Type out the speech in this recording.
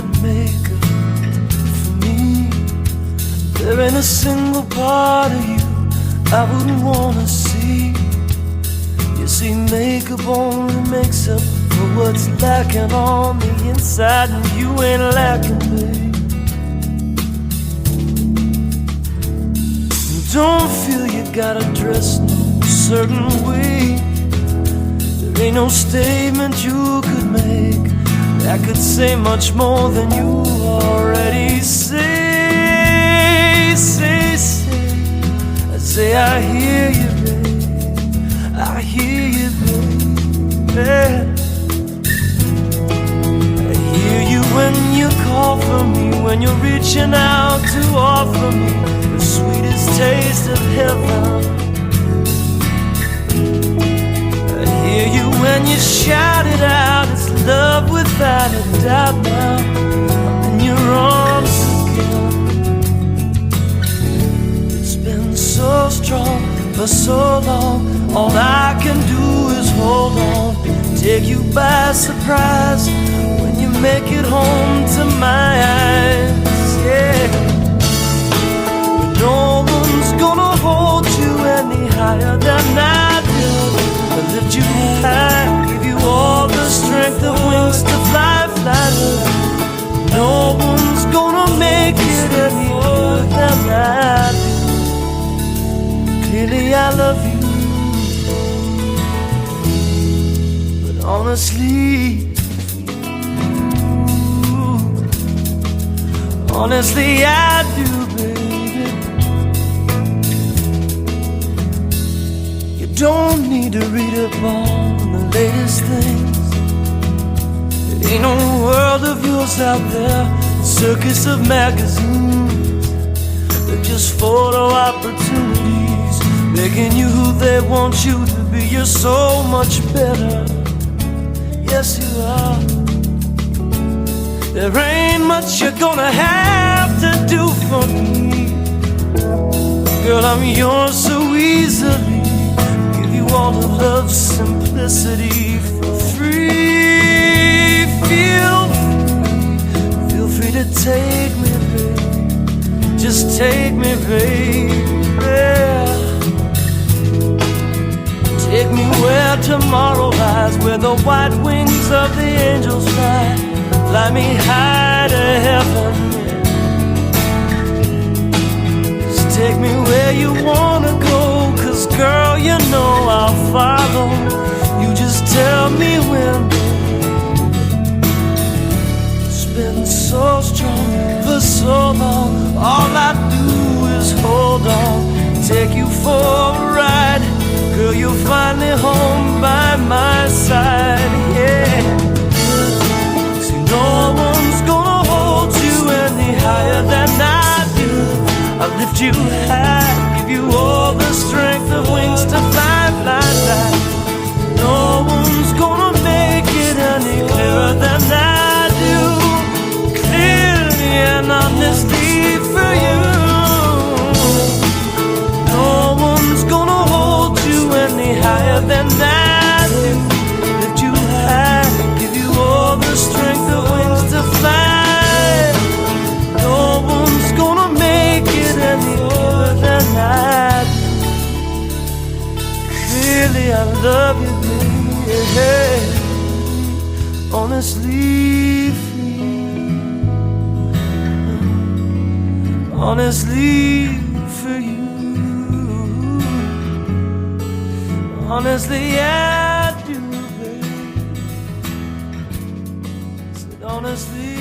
that makeup for me. There ain't a single part of you I wouldn't wanna see. You see, makeup only makes up for what's lacking on the inside, and you ain't lacking, babe. Don't feel you gotta dress no certain way. There ain't no statement you could make that could say much more than you already say. Say, I hear you, babe. I hear you, babe. I hear you when you call for me, when you're reaching out to offer me the sweetest taste of heaven. I hear you when you shout it out, it's love without a doubt. Now I'm in your arms again. It's been so strong for so long, all I can do is hold on, take you by surprise when you make it home to my eyes, yeah. No one's gonna hold you any higher than I do. I lift you high, give you all the strength of wings to fly, fly. No one's gonna make it any more than I do. Clearly I love you, but honestly, honestly I do, baby. You don't need to read up on the latest things. There ain't no world of yours out there, a circus of magazines. They're just photo opportunities, making you who they want you to be. You're so much better, yes you are. There ain't much you're gonna have to do for me. Girl, I'm yours so easily. Give you all of love's simplicity for free. Feel free to take me, babe. Just take me, babe. Take me where tomorrow lies, where the white wings of the angels fly. Fly me high to heaven. Just take me where you wanna go, 'cause girl, you know I'll follow. You just tell me when. It's been so strong for so long, all I do is hold on, take you for a ride. Girl, you're finally home by my side, yeah. See, no one's gonna hold you any higher than I do. I'll lift you high, give you all the strength of wings to fly, fly, fly. No one's gonna make it any clearer than I do. Clearly and honestly for you. No one's gonna hold you any higher than I do. Lift you high, give you all the strength of wings to fly. No one's gonna make it any more than I do. Clearly I love you, baby. Honestly, honestly for you. Honestly, I do, babe. Said honestly.